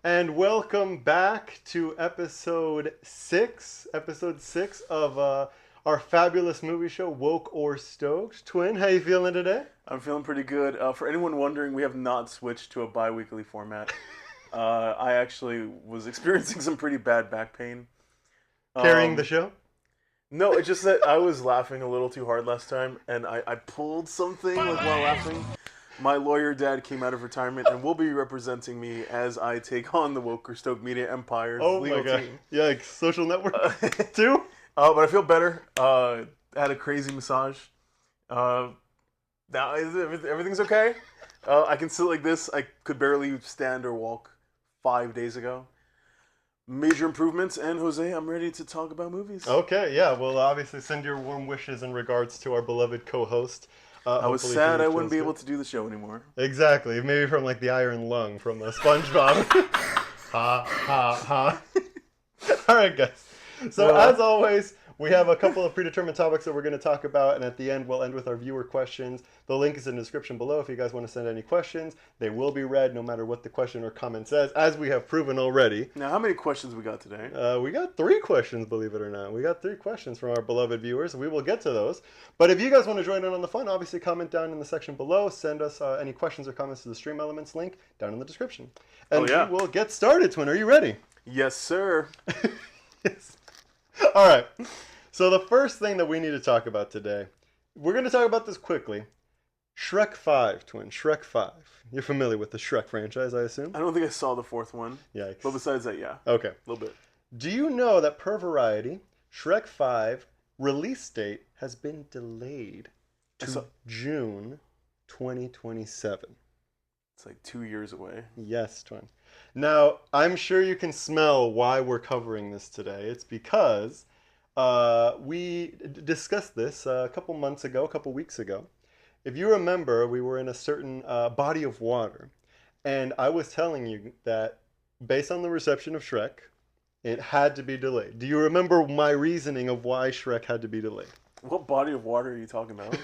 And welcome back to episode six of our fabulous movie show, Woke or Stoked. Twin, how you feeling today? I'm feeling pretty good. For anyone wondering, we have not switched to a bi-weekly format. I actually was experiencing some pretty bad back pain. Carrying the Um, show? no, it's just that I was laughing a little too hard last time, and I pulled something like while laughing. My lawyer dad came out of retirement and will be representing me as I take on the Woke or Stoked Media Empire's Oh my legal god. team. Yikes. Social network Uh, too? but I feel better. Had a crazy massage. Uh, Now everything's okay. I can sit like this. I could barely stand or walk 5 days ago. Major improvements, and Jose, I'm ready to talk about movies. Okay, yeah. Well, obviously send your warm wishes in regards to our beloved co-host. I was Hopefully sad he I wouldn't feels be good. able to do the show anymore. Exactly. Maybe from like the iron lung from SpongeBob. Ha ha ha. All right, guys. So as always, we have a couple of predetermined topics that we're going to talk about, and at the end, we'll end with our viewer questions. The link is in the description below if you guys want to send any questions. They will be read no matter what the question or comment says, as we have proven already. Now, how many questions we got today? We got 3 questions, believe it or not. We got 3 questions from our beloved viewers. We will get to those. But if you guys want to join in on the fun, obviously comment down in the section below. Send us any questions or comments to the Stream Elements link down in the description. And yeah. we will get started, Twin. Are you ready? Yes, sir. Yes. All right. So the first thing that we need to talk about today, we're going to talk about this quickly. Shrek 5, Twin. Shrek 5. You're familiar with the Shrek franchise, I assume? I don't think I saw the 4th one. Yikes. But besides that, yeah. Okay. A little bit. Do you know that per Variety, Shrek 5 release date has been delayed to June 2027? It's like 2 years away. Yes, Twin. Now, I'm sure you can smell why we're covering this today. It's because we discussed this a couple weeks ago. If you remember, we were in a certain body of water, and I was telling you that based on the reception of Shrek, it had to be delayed. Do you remember my reasoning of why Shrek had to be delayed? What body of water are you talking about?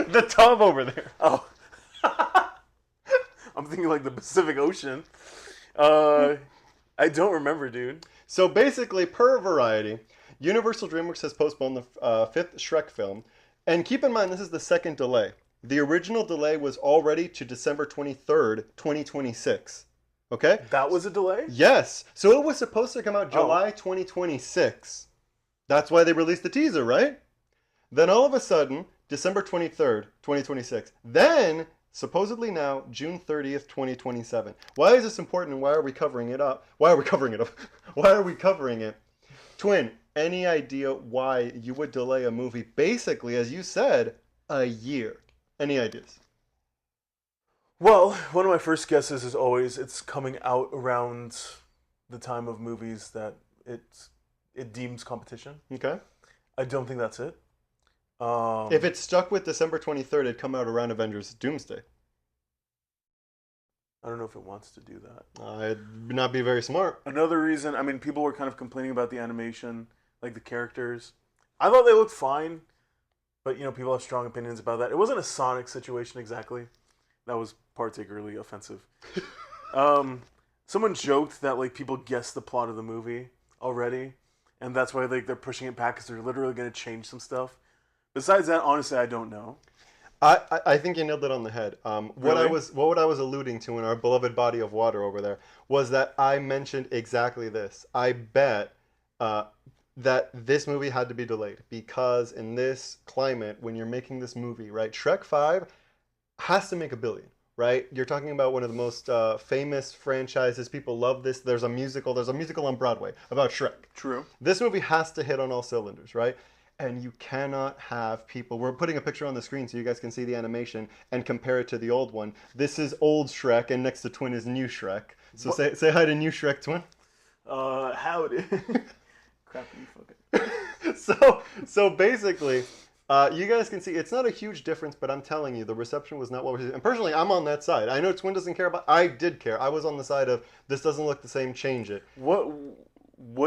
The tub over there. Oh. I'm thinking like the Pacific Ocean. I don't remember, dude. So basically, per Variety, Universal DreamWorks has postponed the 5th Shrek film. And keep in mind, this is the second delay. The original delay was already to December 23rd, 2026. Okay? That was a delay? Yes. So it was supposed to come out July 2026. That's why they released the teaser, right? Then all of a sudden, December 23rd, 2026. Then, supposedly now, June 30th, 2027. Why is this important and why are we covering it up? Why are we covering it up? Why are we covering it? Twin, any idea why you would delay a movie basically, as you said, a year? Any ideas? Well, one of my first guesses is always it's coming out around the time of movies that it deems competition. Okay. I don't think that's it. If it stuck with December 23rd, it'd come out around Avengers Doomsday. I don't know if it wants to do that. It'd not be very smart. Another reason, I mean, people were kind of complaining about the animation, like the characters. I thought they looked fine, but, people have strong opinions about that. It wasn't a Sonic situation exactly. That was particularly offensive. Someone joked that, like, people guessed the plot of the movie already, and that's why, like, they're pushing it back because they're literally going to change some stuff. Besides that, honestly, I don't know. I think you nailed it on the head. What I was alluding to in our beloved body of water over there was that I mentioned exactly this. I bet that this movie had to be delayed because in this climate, when you're making this movie, right, Shrek 5 has to make $1 billion, right? You're talking about one of the most famous franchises. People love this. There's a musical on Broadway about Shrek. True. This movie has to hit on all cylinders, right? And you cannot have people... We're putting a picture on the screen so you guys can see the animation and compare it to the old one. This is old Shrek, and next to Twin is new Shrek. So say hi to new Shrek, Twin. Howdy. Crap, you fucking... So basically, you guys can see it's not a huge difference, but I'm telling you, the reception was not what we... And personally, I'm on that side. I know Twin doesn't care about... I did care. I was on the side of, this doesn't look the same, change it. What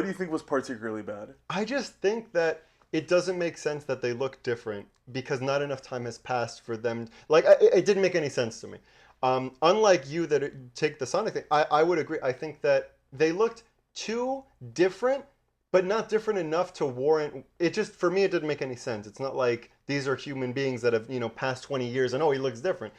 do you think was particularly bad? I just think that it doesn't make sense that they look different because not enough time has passed for them. Like, it didn't make any sense to me. Unlike you that take the Sonic thing, I would agree. I think that they looked too different, but not different enough to warrant it. Just for me, it didn't make any sense. It's not like these are human beings that have passed 20 years and oh, he looks different.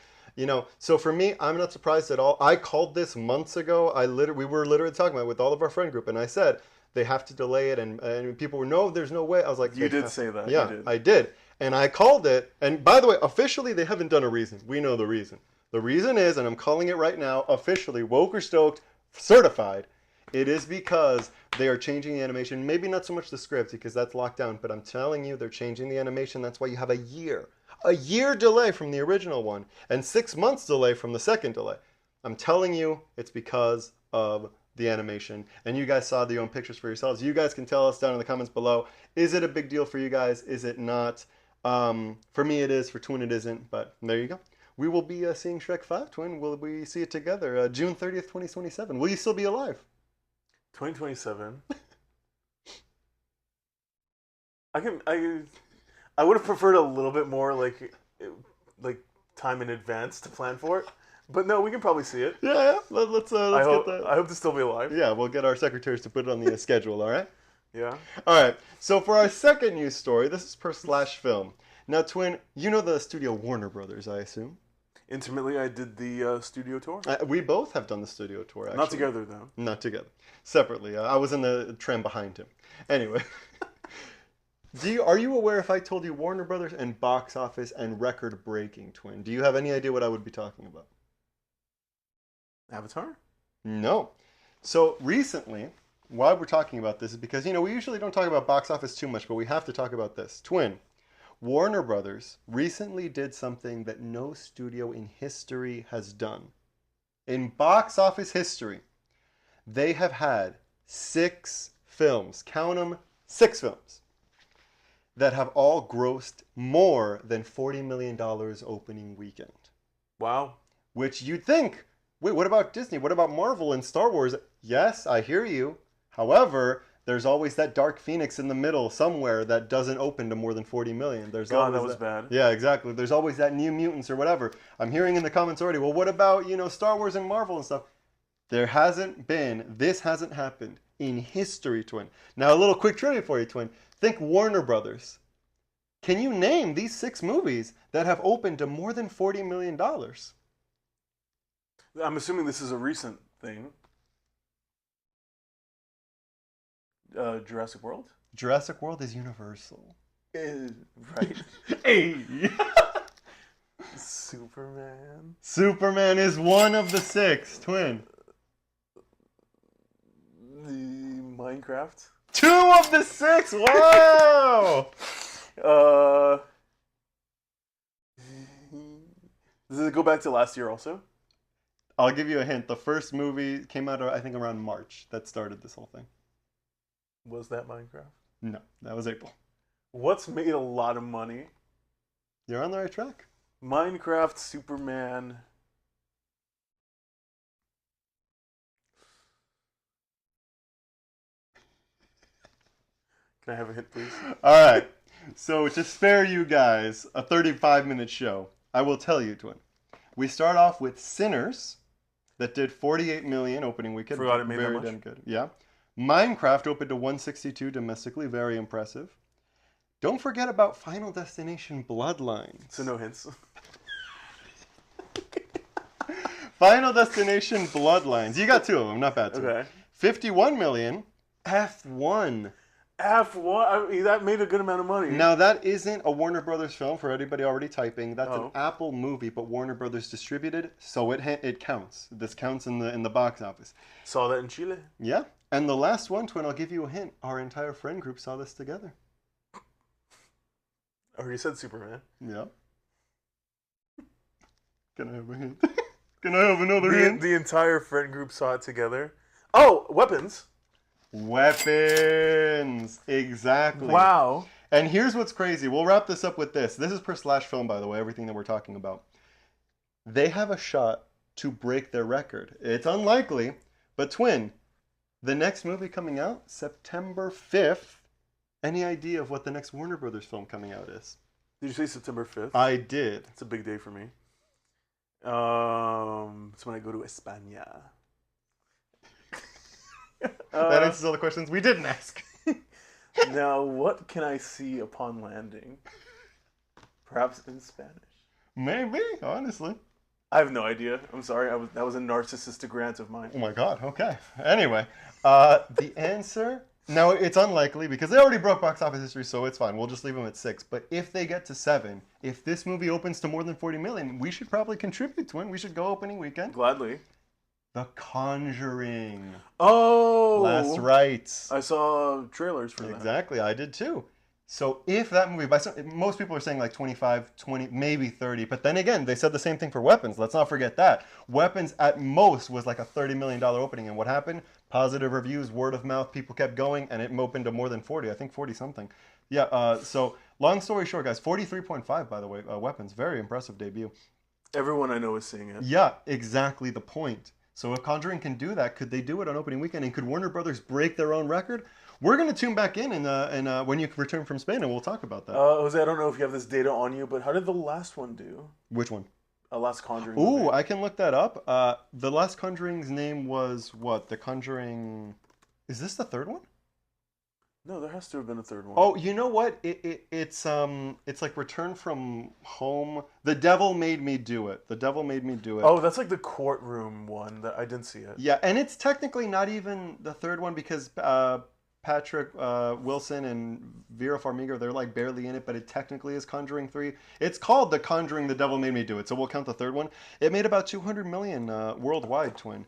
So for me, I'm not surprised at all. I called this months ago. We were literally talking about it with all of our friend group, and I said they have to delay it, and people were no, there's no way. I was like, You did say that. yeah, You did. I did, and I called it. And by the way, officially, they haven't done a reason. We know the reason. The reason is, and I'm calling it right now, officially, Woke or Stoked, certified. It is because they are changing the animation. Maybe not so much the script because that's locked down, but I'm telling you, they're changing the animation. That's why you have a year delay from the original one, and 6 months delay from the second delay. I'm telling you, it's because of the animation. And you guys saw the own pictures for yourselves. You guys can tell us down in the comments below. Is it a big deal for you guys? Is it not? For me, it is. For Twin, it isn't. But there you go. We will be seeing Shrek 5, Twin. Will we see it together? June 30th, 2027. Will you still be alive? 2027. I would have preferred a little bit more like time in advance to plan for it. But no, we can probably see it. Yeah. Let's get that. I hope to still be alive. Yeah, we'll get our secretaries to put it on the schedule, all right? Yeah. All right. So for our second news story, this is per Slash Film. Now, Twin, you know the studio Warner Brothers, I assume? Intimately, I did the studio tour. We both have done the studio tour, actually. Not together, though. Not together. Separately. I was in the tram behind him. Anyway. Are you aware if I told you Warner Brothers and box office and record-breaking, Twin? Do you have any idea what I would be talking about? Avatar? No. So recently, why we're talking about this is because, we usually don't talk about box office too much, but we have to talk about this. Twin, Warner Brothers recently did something that no studio in history has done. In box office history, they have had 6 films, count them, 6 films, that have all grossed more than $40 million opening weekend. Wow. Which you'd think, wait, what about Disney? What about Marvel and Star Wars? Yes, I hear you. However, there's always that Dark Phoenix in the middle somewhere that doesn't open to more than 40 million. There's God, always that was bad. Yeah, exactly. There's always that New Mutants or whatever. I'm hearing in the comments already, well, what about, Star Wars and Marvel and stuff? This hasn't happened in history, Twin. Now, a little quick trivia for you, Twin. Think Warner Brothers. Can you name these 6 movies that have opened to more than $40 million? I'm assuming this is a recent thing. Jurassic World? Jurassic World is Universal. Right. Hey! Superman. Superman is one of the 6, Twin. The Minecraft. 2 of the 6! Wow! Does it go back to last year also? I'll give you a hint. The first movie came out, I think, around March. That started this whole thing. Was that Minecraft? No, that was April. What's made a lot of money? You're on the right track. Minecraft, Superman. Can I have a hint, please? All right. So to spare you guys a 35-minute show, I will tell you, Twin. We start off with Sinners, that did 48 million opening weekend. Forgot it made that very much. damn good. Yeah. Minecraft opened to 162 domestically, very impressive. Don't forget about Final Destination Bloodlines. So no hints. Final Destination Bloodlines. You got 2 of them, not bad. Okay. 51 million. F1. F1. I mean, that made a good amount of money. Now that isn't a Warner Brothers film for anybody already typing. That's an Oh. Apple movie, but Warner Brothers distributed, so it counts. This counts in the box office. Saw that in Chile. Yeah. And the last one, Twin, I'll give you a hint. Our entire friend group saw this together. I already said Superman. Yeah. Can I have a hint? Can I have another hint? The entire friend group saw it together. Oh, Weapons. Weapons. Exactly. Wow. And here's what's crazy. We'll wrap this up with this. This is per Slash Film, by the way, everything that we're talking about. They have a shot to break their record. It's unlikely, but Twin, the next movie coming out, September 5th. Any idea of what the next Warner Brothers film coming out is? Did you say September 5th? I did. It's a big day for me. It's when I go to España. That answers all the questions we didn't ask. Now, what can I see upon landing? Perhaps in Spanish. Maybe, honestly. I have no idea. I'm sorry. That was a narcissistic rant of mine. Oh my god, okay. Anyway, the answer. Now, it's unlikely because they already broke box office history, so it's fine. We'll just leave them at 6. But if they get to 7, if this movie opens to more than 40 million, we should probably contribute to it. We should go opening weekend. Gladly. The Conjuring. Oh! Last Rites. I saw trailers for that. Exactly, I did too. So if that movie, most people are saying like 25, 20, maybe 30. But then again, they said the same thing for Weapons. Let's not forget that. Weapons at most was like a $30 million opening. And what happened? Positive reviews, word of mouth, people kept going, and it opened to more than 40. I think 40 something. Yeah, so long story short, guys, 43.5, by the way, Weapons. Very impressive debut. Everyone I know is seeing it. Yeah, exactly the point. So if Conjuring can do that, could they do it on opening weekend? And could Warner Brothers break their own record? We're going to tune back in and when you return from Spain, and we'll talk about that. Jose, I don't know if you have this data on you, but how did the last one do? Which one? Last Conjuring Ooh, movie. I can look that up. The last Conjuring's name was what? The Conjuring... Is this the third one? No, there has to have been a third one. Oh, you know what? It's like Return from Home. The Devil Made Me Do It. The Devil Made Me Do It. Oh, that's like the courtroom one. That I didn't see it. Yeah, and it's technically not even the third one because Patrick Wilson and Vera Farmiga, they're like barely in it, but it technically is Conjuring 3. It's called The Conjuring, The Devil Made Me Do It, so we'll count the third one. It made about 200 million worldwide, Twin.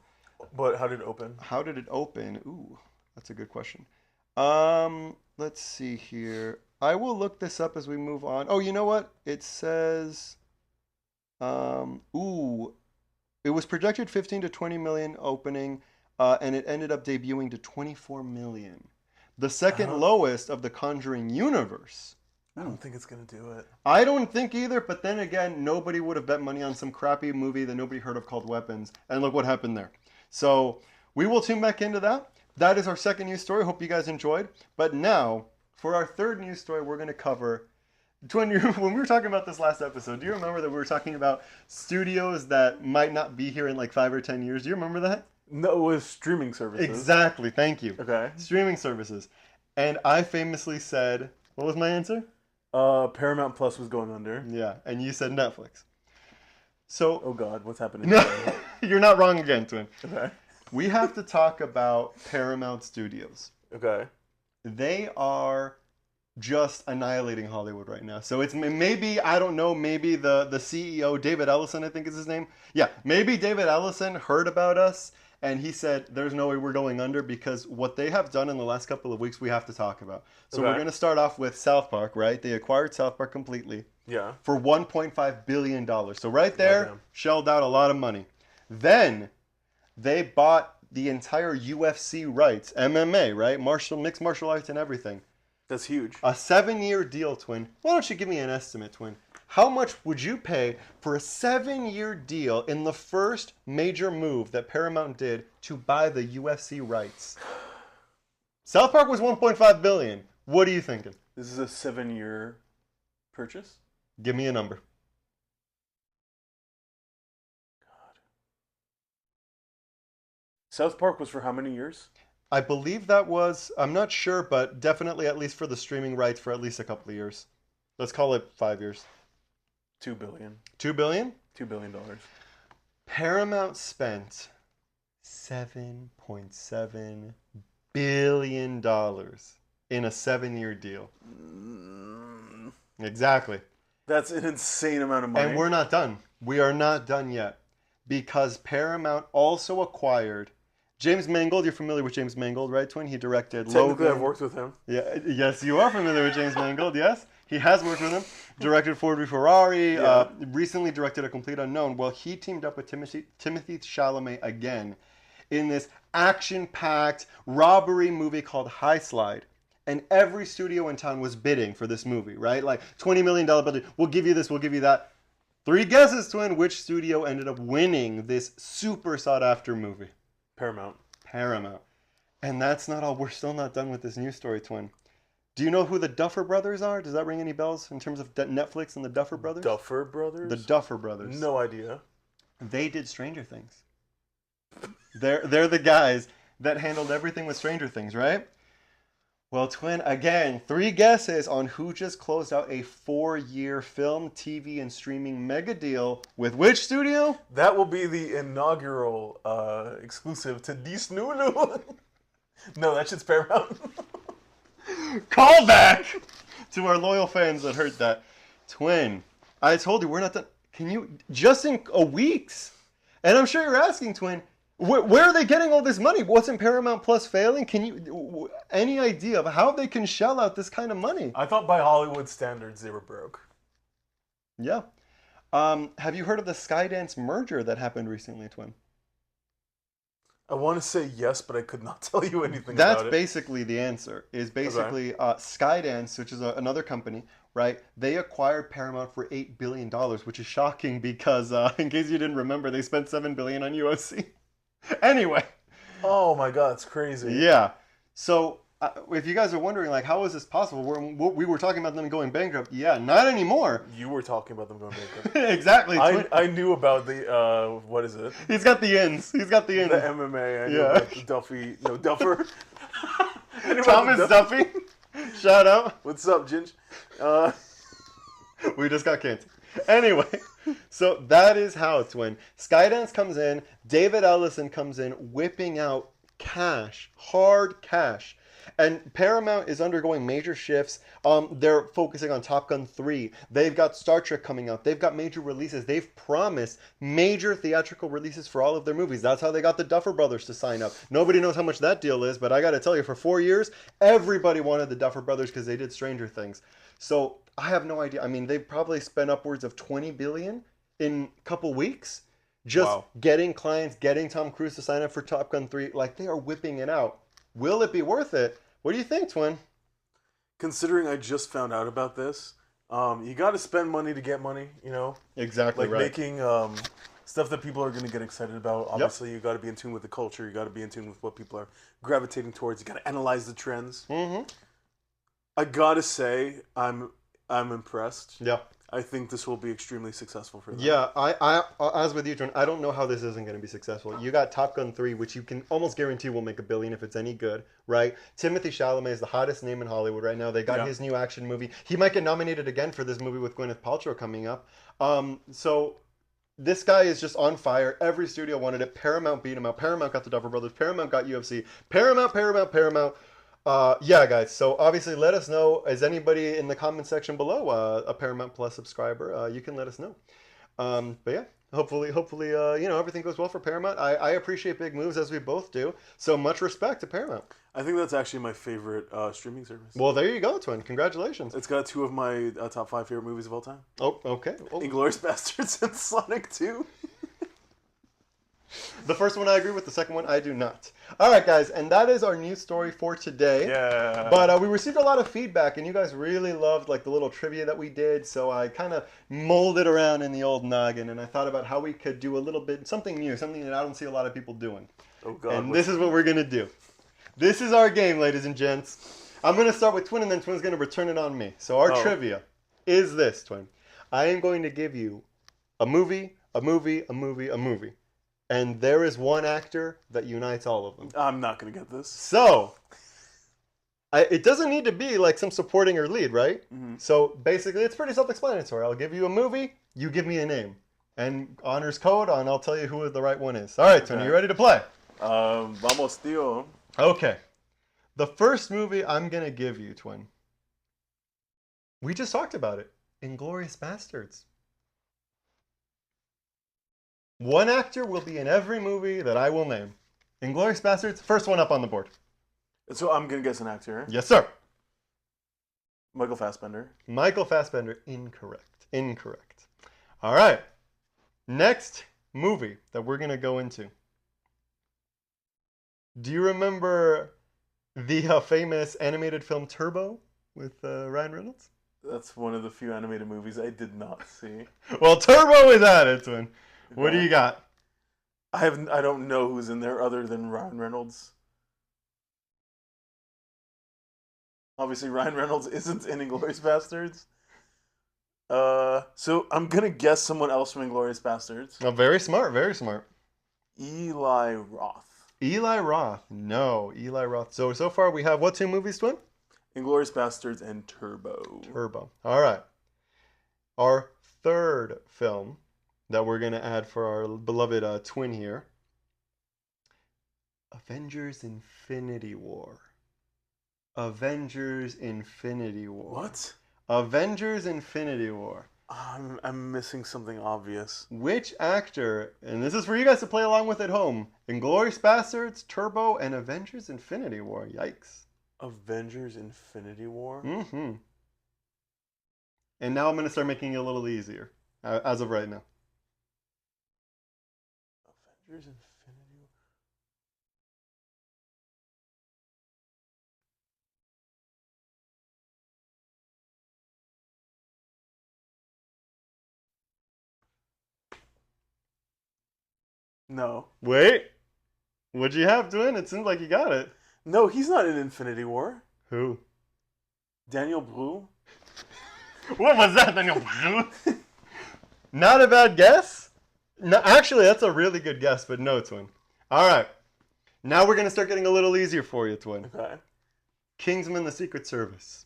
But how did it open? How did it open? Ooh, that's a good question. Let's see here. I will look this up as we move on. Oh, you know what? It says, ooh, it was projected 15 to 20 million opening, and it ended up debuting to 24 million. The second lowest of the Conjuring universe. I don't think it's gonna do it. I don't think either, but then again, nobody would have bet money on some crappy movie that nobody heard of called Weapons, and look what happened there. So we will tune back into that. That is our second news story. Hope you guys enjoyed. But now, for our third news story, we're going to cover... When we were talking about this last episode, do you remember that we were talking about studios that might not be here in like 5 or 10 years? Do you remember that? No, it was streaming services. Exactly. Thank you. Okay. Streaming services. And I famously said... What was my answer? Paramount Plus was going under. Yeah. And you said Netflix. So... Oh, God. What's happening? No, you're not wrong again, Twin. Okay. We have to talk about Paramount Studios. Okay. They are just annihilating Hollywood right now. So it's maybe, I don't know, maybe the CEO, David Ellison, I think is his name. Yeah, maybe David Ellison heard about us and he said, there's no way we're going under because what they have done in the last couple of weeks, we have to talk about. So we're going to start off with South Park, right? They acquired South Park completely. Yeah. For $1.5 billion. So right there, shelled out a lot of money. Then... they bought the entire UFC rights, MMA, right? Mixed martial arts and everything. That's huge. A 7-year deal, Twin. Why don't you give me an estimate, Twin? How much would you pay for a 7-year deal in the first major move that Paramount did to buy the UFC rights? South Park was $1.5 billion. What are you thinking? This is a 7-year purchase? Give me a number. South Park was for how many years? I believe that was, I'm not sure, but definitely at least for the streaming rights for at least a couple of years. Let's call it 5 years. $2 billion. $2 billion? $2 billion. Paramount spent $7.7 billion in a 7-year deal. Exactly. That's an insane amount of money. And we're not done. We are not done yet. Because Paramount also acquired James Mangold. You're familiar with James Mangold, right, Twin? He directed Technically, Logan. I've worked with him. Yeah, yes, you are familiar with James Mangold, yes. He has worked with him. Directed Ford v Ferrari. Yeah. Recently directed A Complete Unknown. Well, he teamed up with Timothy Chalamet again in this action-packed robbery movie called High Slide. And every studio in town was bidding for this movie, right? Like, $20 million budget. We'll give you this, we'll give you that. 3 guesses, Twin. Which studio ended up winning this super sought-after movie? Paramount. Paramount. And that's not all. We're still not done with this news story, Twin. Do you know who the Duffer Brothers are? Does that ring any bells in terms of Netflix and the Duffer Brothers? Duffer Brothers? The Duffer Brothers. No idea. They did Stranger Things. They're the guys that handled everything with Stranger Things, right? Well, Twin, again, 3 guesses on who just closed out a 4-year film, TV, and streaming mega deal with which studio? That will be the inaugural exclusive to Disney. No, that shit's Paramount. Call back to our loyal fans that heard that. Twin, I told you we're not done. Can you, just in a week's, and I'm sure you're asking, Twin, where are they getting all this money? Wasn't Paramount Plus failing? Can you, any idea of how they can shell out this kind of money? I thought by Hollywood standards they were broke. Yeah. Have you heard of the Skydance merger that happened recently, Twin? I want to say yes, but I could not tell you anything That's about it. basically the answer. Is basically Skydance, which is another company, right? They acquired Paramount for $8 billion, which is shocking because, in case you didn't remember, they spent $7 billion on UFC. Anyway. Oh my god, it's crazy. Yeah. So if you guys are wondering, like, how is this possible? We were talking about them going bankrupt. Yeah, not anymore. You were talking about them going bankrupt. Exactly. I knew about the, what is it? He's got the ins. He's got the ins. The MMA. I knew Yeah. about the Duffy. No, Duffer. I knew about Thomas the Duffy. Shout out. What's up, Ginge? We just got canceled. Anyway, so that is how it's when Skydance comes in, David Ellison comes in, whipping out cash, hard cash. And Paramount is undergoing major shifts. They're focusing on Top Gun 3. They've got Star Trek coming out. They've got major releases. They've promised major theatrical releases for all of their movies. That's how they got the Duffer Brothers to sign up. Nobody knows how much that deal is, but I got to tell you, for 4 years, everybody wanted the Duffer Brothers because they did Stranger Things. So I have no idea. I mean, they've probably spent upwards of $20 billion in a couple weeks just getting clients, getting Tom Cruise to sign up for Top Gun 3. Like, they are whipping it out. Will it be worth it? What do you think, Twin? Considering I just found out about this, you got to spend money to get money, you know? Exactly like right. Making stuff that people are going to get excited about. Obviously, you got to be in tune with the culture. You got to be in tune with what people are gravitating towards. You got to analyze the trends. Mm-hmm. I got to say, I'm impressed. Yeah. I think this will be extremely successful for them. Yeah, I as with you, John, I don't know how this isn't going to be successful. You got Top Gun 3, which you can almost guarantee will make $1 billion if it's any good, right? Timothy Chalamet is the hottest name in Hollywood right now. They got his new action movie. He might get nominated again for this movie with Gwyneth Paltrow coming up. So this guy is just on fire. Every studio wanted it. Paramount beat him out. Paramount got the Duffer Brothers. Paramount got UFC. Paramount. Yeah, guys. So obviously, let us know. Is anybody in the comment section below a Paramount Plus subscriber? You can let us know. But yeah, hopefully, everything goes well for Paramount. I appreciate big moves as we both do. So much respect to Paramount. I think that's actually my favorite streaming service. Well, there you go, Twin. Congratulations. It's got 2 of my top 5 favorite movies of all time. Oh, okay. Oh. Inglourious Basterds and Sonic 2. The first one I agree with. The second one I do not. All right, guys, and that is our news story for today. Yeah. But we received a lot of feedback, and you guys really loved like the little trivia that we did. So I kind of molded around in the old noggin, and I thought about how we could do a little bit something new, something that I don't see a lot of people doing. Oh God. And this is what we're gonna do. This is our game, ladies and gents. I'm gonna start with Twin, and then Twin's gonna return it on me. So our trivia is this, Twin. I am going to give you a movie. And there is one actor that unites all of them. I'm not going to get this. So, it doesn't need to be like some supporting or lead, right? Mm-hmm. So, basically, it's pretty self-explanatory. I'll give you a movie, you give me a name. And honors code, and I'll tell you who the right one is. All right, Tony, you ready to play? Vamos, tío. Okay. The first movie I'm going to give you, Twin, we just talked about it. Inglourious Basterds. One actor will be in every movie that I will name. Inglourious Basterds, first one up on the board. So I'm going to guess an actor, right? Yes, sir. Michael Fassbender. Michael Fassbender, incorrect. All right. Next movie that we're going to go into. Do you remember the famous animated film Turbo with Ryan Reynolds? That's one of the few animated movies I did not see. Well, Turbo is at it, Twin. What do you got? I don't know who's in there other than Ryan Reynolds. Obviously, Ryan Reynolds isn't in Inglourious Basterds. So I'm gonna guess someone else from Inglourious Bastards. Oh, very smart, very smart. Eli Roth. Eli Roth. No, Eli Roth. So far we have what two movies, Twin? Inglourious Bastards and Turbo. Turbo. All right. Our third film that we're going to add for our beloved twin here, Avengers Infinity War. Avengers Infinity War. What? Avengers Infinity War. I'm missing something obvious. Which actor, and this is for you guys to play along with at home, Inglourious Bastards, Turbo, and Avengers Infinity War. Yikes. Avengers Infinity War? Mm-hmm. And now I'm going to start making it a little easier, as of right now. Avengers Infinity War. No. Wait. What'd you have, Twin? It seems like you got it. No, he's not in Infinity War. Who? Daniel Brühl? What was that, Daniel? Not a bad guess. No, actually, that's a really good guess, but no, Twin. All right. Now we're going to start getting a little easier for you, Twin. Okay. Kingsman: The Secret Service.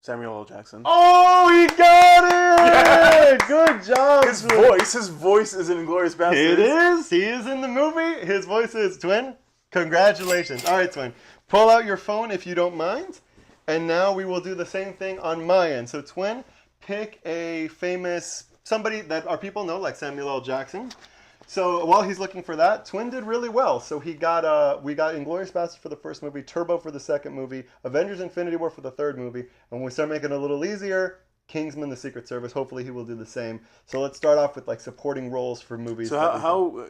Samuel L. Jackson. Oh, he got it! Yeah! Good job, His Twin. voice is in Inglourious Bastards. It is. He is in the movie. His voice is, Twin. Congratulations. All right, Twin. Pull out your phone if you don't mind. And now we will do the same thing on my end. So, Twin, pick a famous, somebody that our people know, like Samuel L. Jackson. So while he's looking for that, Twin did really well. So we got Inglourious Basterds for the first movie, Turbo for the second movie, Avengers Infinity War for the third movie, and when we start making it a little easier, Kingsman: The Secret Service. Hopefully he will do the same. So let's start off with like supporting roles for movies. So how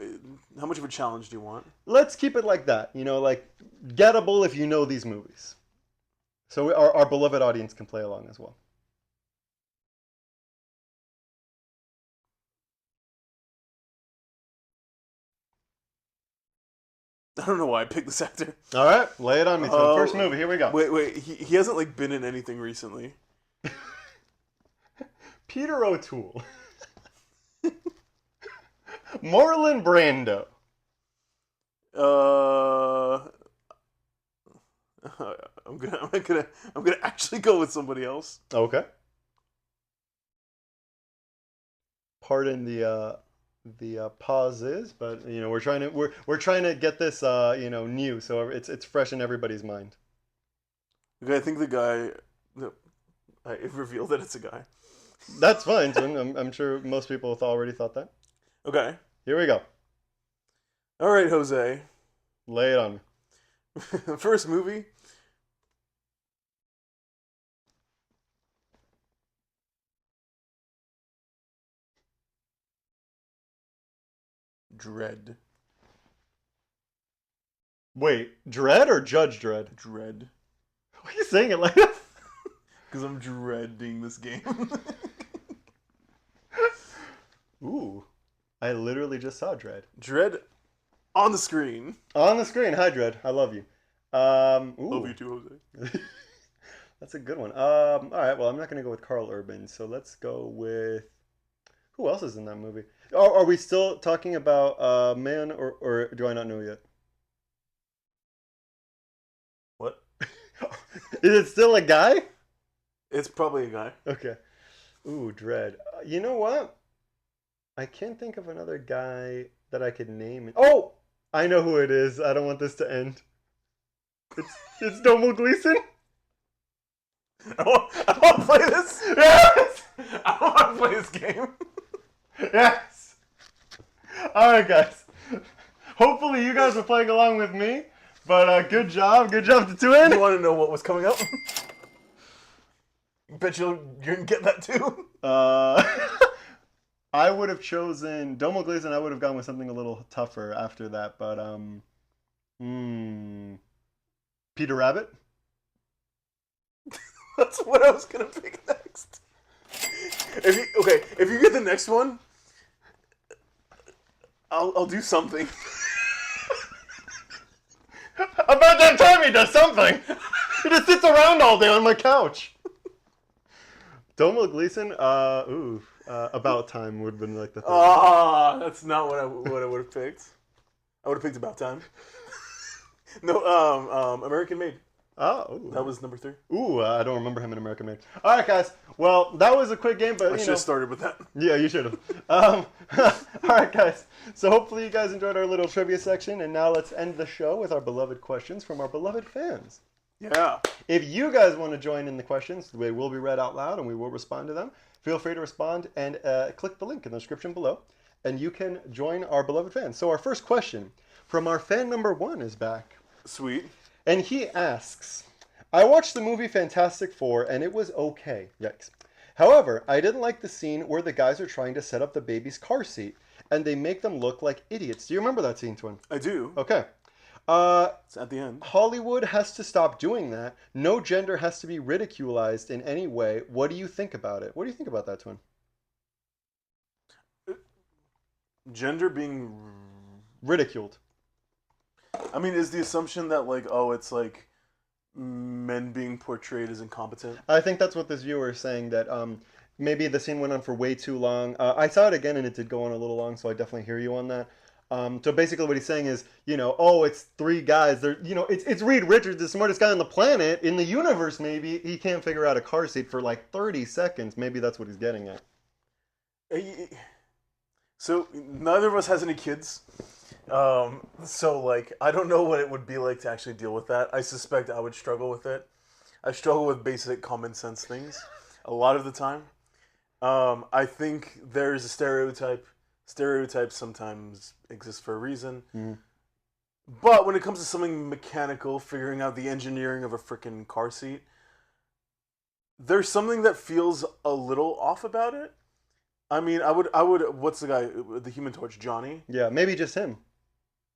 much of a challenge do you want? Let's keep it like that. You know, like gettable if you know these movies. So our beloved audience can play along as well. I don't know why I picked this actor. All right, lay it on me. So first movie, here we go. Wait. He hasn't like been in anything recently. Peter O'Toole. Marlon Brando. I'm gonna actually go with somebody else. Okay. Pardon the pauses, but you know we're trying to get this new, so it's fresh in everybody's mind. Okay, I think the guy. No, I revealed that it's a guy. That's fine. I'm sure most people have already thought that. Okay. Here we go. All right, Jose. Lay it on me. First movie. Dredd. Wait, Dredd or Judge Dredd? Dredd. Why are you saying it like that? Because I'm dreading this game. Ooh, I literally just saw Dredd. Dredd on the screen. On the screen. Hi, Dredd. I love you. Ooh. Love you too, Jose. That's a good one. All right. Well, I'm not going to go with Carl Urban, so let's go with who else is in that movie? Are we still talking about man, or do I not know yet? What? Is it still a guy? It's probably a guy. Okay. Ooh, Dredd. You know what? I can't think of another guy that I could name. Oh, I know who it is. I don't want this to end. It's Domhnall Gleeson. I want to play this. Yes. I want to play this game. Yes. All right, guys. Hopefully you guys are playing along with me. But good job. Good job to two in. You want to know what was coming up? Bet you're going to get that too. I would have chosen Domhnall Gleeson. I would have gone with something a little tougher after that. But Peter Rabbit. That's what I was going to pick next. If you get the next one, I'll do something. About that time he does something. He just sits around all day on my couch. Domhnall Gleeson, About Time would have been like the third. Ah, that's not what I would have picked. I would have picked About Time. No, American Made. Oh, that was number 3. I don't remember him in American Made. All right, guys. Well, that was a quick game, but I should have started with that. Yeah, you should have. All right, guys. So hopefully you guys enjoyed our little trivia section, and now let's end the show with our beloved questions from our beloved fans. Yeah. If you guys want to join in the questions, they will be read out loud, and we will respond to them. Feel free to respond and click the link in the description below, and you can join our beloved fans. So our first question from our fan number 1 is back. Sweet. And he asks, I watched the movie Fantastic Four and it was okay. Yikes. However, I didn't like the scene where the guys are trying to set up the baby's car seat and they make them look like idiots. Do you remember that scene, Twin? I do. Okay. It's at the end. Hollywood has to stop doing that. No gender has to be ridiculized in any way. What do you think about it? What do you think about that, Twin? Gender being ridiculed. I mean, is the assumption that like, oh, it's like men being portrayed as incompetent? I think that's what this viewer is saying, that maybe the scene went on for way too long. I saw it again and it did go on a little long, so I definitely hear you on that. So basically what he's saying is, it's 3 guys. They're, it's Reed Richards, the smartest guy on the planet. In the universe, maybe, he can't figure out a car seat for like 30 seconds. Maybe that's what he's getting at. So neither of us has any kids. So like, I don't know what it would be like to actually deal with that. I suspect I would struggle with it. I struggle with basic common sense things a lot of the time. I think there's a stereotype. Stereotypes sometimes exist for a reason. Mm. But when it comes to something mechanical, figuring out the engineering of a freaking car seat, there's something that feels a little off about it. I mean, I would, what's the guy, the Human Torch, Johnny? Yeah, maybe just him.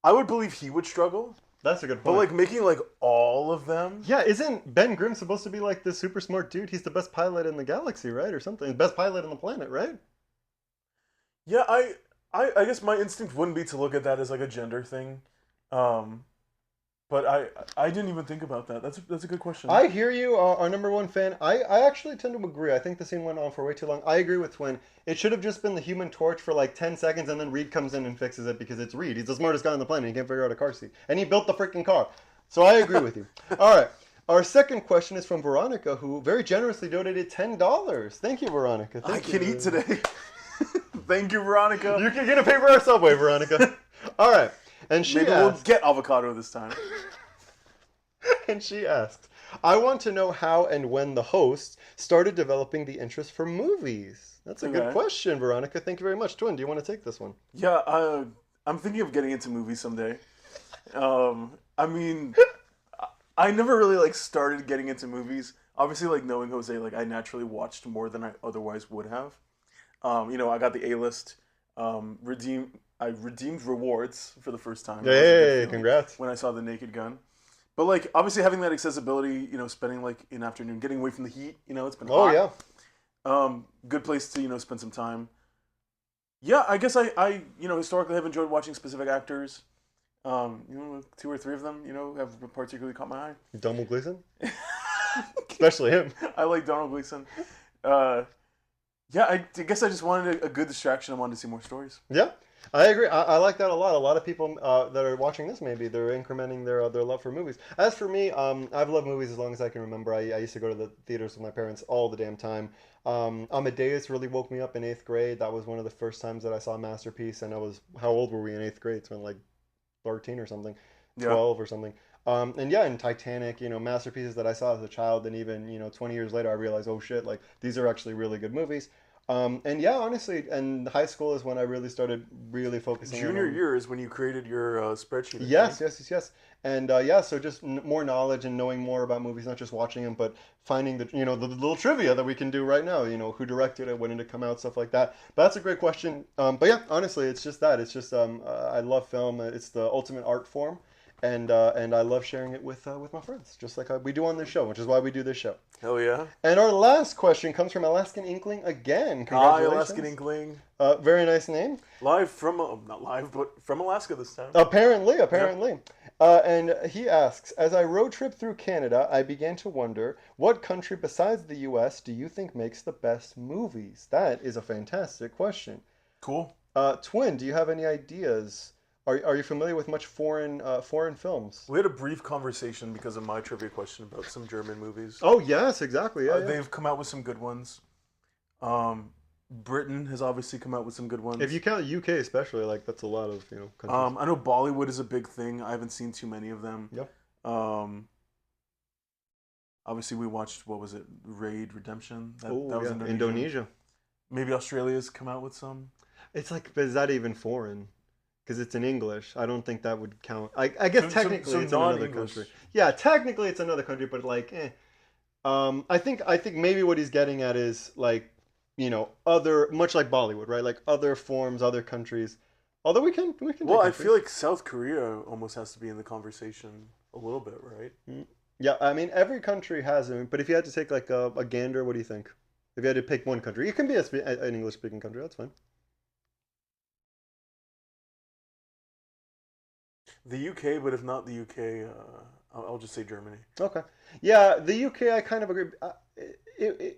I would believe he would struggle. That's a good point. But like making like all of them? Yeah, isn't Ben Grimm supposed to be like the super smart dude? He's the best pilot in the galaxy, right? Or something. Best pilot on the planet, right? Yeah, I guess my instinct wouldn't be to look at that as like a gender thing. But I didn't even think about that. That's a good question. I hear you, our number 1 fan. I actually tend to agree. I think the scene went on for way too long. I agree with Twin. It should have just been the Human Torch for like 10 seconds, and then Reed comes in and fixes it because it's Reed. He's the smartest guy on the planet. He can't figure out a car seat. And he built the freaking car. So I agree with you. All right. Our second question is from Veronica, who very generously donated $10. Thank you, Veronica. I can eat today. Thank you, Veronica. You're going to pay for our Subway, Veronica. All right. And she Maybe we'll get avocado this time. And she asks, I want to know how and when the host started developing the interest for movies. That's a good question, Veronica. Thank you very much. Twin, do you want to take this one? Yeah, I'm thinking of getting into movies someday. I mean, I never really like started getting into movies. Obviously, like knowing Jose, like I naturally watched more than I otherwise would have. I got the A-list. I redeemed rewards for the first time. Hey, congrats. When I saw The Naked Gun. But like obviously having that accessibility, spending like an afternoon, getting away from the heat, it's been hot. Oh yeah. Good place to spend some time. Yeah, I guess I historically have enjoyed watching specific actors. 2 or 3 of them, have particularly caught my eye. Domhnall Gleeson? Especially him. I like Domhnall Gleeson. Yeah, I guess I just wanted a good distraction. I wanted to see more stories. Yeah. I agree. I like that a lot. A lot of people that are watching this, maybe they're incrementing their love for movies. As for me, I've loved movies as long as I can remember. I used to go to the theaters with my parents all the damn time. Amadeus really woke me up in 8th grade. That was one of the first times that I saw a masterpiece, and how old were we in 8th grade? It's been like 13 or something, 12 or something. And Titanic, masterpieces that I saw as a child, and even 20 years later, I realized, oh shit, like these are actually really good movies. Honestly, and high school is when I really started really focusing. Junior year is when you created your spreadsheet. Yes. And so just more knowledge and knowing more about movies, not just watching them, but finding the little trivia that we can do right now. Who directed it, when did it come out, stuff like that. But that's a great question. But yeah, honestly, it's just that. It's just I love film. It's the ultimate art form. And I love sharing it with my friends, just like we do on this show, which is why we do this show. Hell yeah! And our last question comes from Alaskan Inkling again. Hi, Alaskan Inkling. Very nice name. Live from not live, but from Alaska this time. Apparently. Yep. And he asks, as I road trip through Canada, I began to wonder, what country besides the U.S. do you think makes the best movies? That is a fantastic question. Cool. Twin, do you have any ideas? Are you familiar with much foreign films? We had a brief conversation because of my trivia question about some German movies. Oh yes, exactly. Yeah, yeah. They've come out with some good ones. Britain has obviously come out with some good If ones. you count UK especially, like that's a lot of countries. I know Bollywood is a big thing. I haven't seen too many of them. Yep. Um, Obviously, we watched, what was it, Raid Redemption? That Oh was yeah, Indonesian. Indonesia. Maybe Australia's come out with some. It's like, but is that even foreign? Because it's in English. I don't think that would count. I guess technically it's in another non-English. country. Yeah, technically it's another country, but like, eh. I think maybe what he's getting at is like, other much like Bollywood, right? Like other forms, other countries. Although we can Well, take I feel countries. like South Korea almost has to be in the conversation a little bit, right? Mm. Yeah, I mean every country has it, but if you had to take like a gander, what do you think? If you had to pick one country, it can be an English speaking country. That's fine. The UK, but if not the UK, I'll just say Germany. Okay. Yeah, the UK, I kind of agree.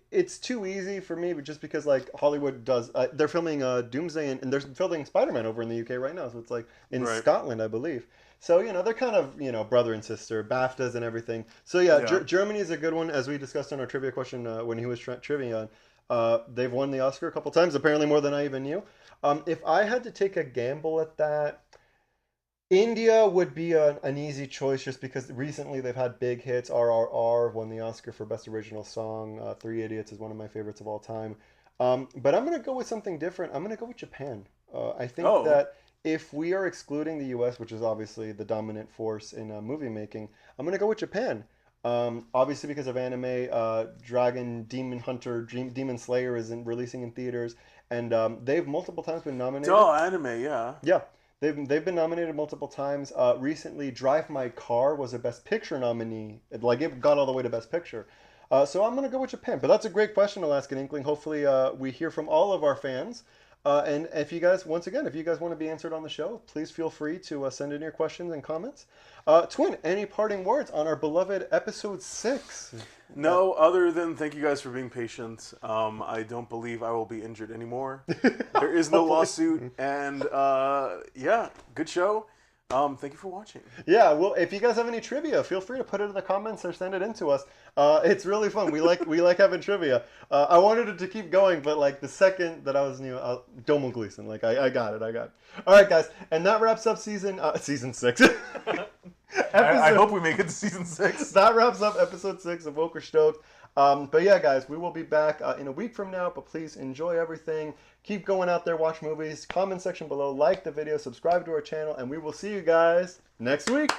It's too easy for me, but just because like Hollywood does, they're filming Doomsday and they're filming Spider-Man over in the UK right now, so it's like in Right. Scotland, I believe. So they're kind of brother and sister, BAFTAs and everything. So yeah, Yeah. Germany is a good one, as we discussed on our trivia question when he was trivia. They've won the Oscar a couple times, apparently more than I even knew. If I had to take a gamble at that. India would be an easy choice just because recently they've had big hits. RRR won the Oscar for Best Original Song. Three Idiots is one of my favorites of all time. But I'm going to go with something different. I'm going to go with Japan. I think Oh, that if we are excluding the US, which is obviously the dominant force in movie making, I'm going to go with Japan. Obviously, because of anime, Dragon Demon Hunter, Demon Slayer is releasing in theaters, and they've multiple times been nominated. duh, anime, yeah. Yeah, they've been nominated multiple times. Recently, Drive My Car was a Best Picture nominee. Like it got all the way to Best Picture. So I'm gonna go with Japan. But that's a great question, Alaskan Inkling. Hopefully, we hear from all of our fans. And if you guys, once again, if you guys want to be answered on the show, please feel free to send in your questions and comments. Twin, any parting words on our beloved episode 6? No, other than thank you guys for being patient. I don't believe I will be injured anymore. There is no Hopefully. lawsuit, and yeah, good show. Thank you for watching. Yeah, well, if you guys have any trivia, feel free to put it in the comments or send it in to us. It's really fun. We like having trivia. I wanted it to keep going, but like the second that I was new, Domo Gleason, like I got it. All right, guys, and that wraps up season 6. I hope we make it to season 6. That wraps up episode 6 of Woke or Stoked. But yeah, guys, we will be back in a week from now. But please enjoy everything. Keep going out there, watch movies. Comment section below, like the video, subscribe to our channel, and we will see you guys next week.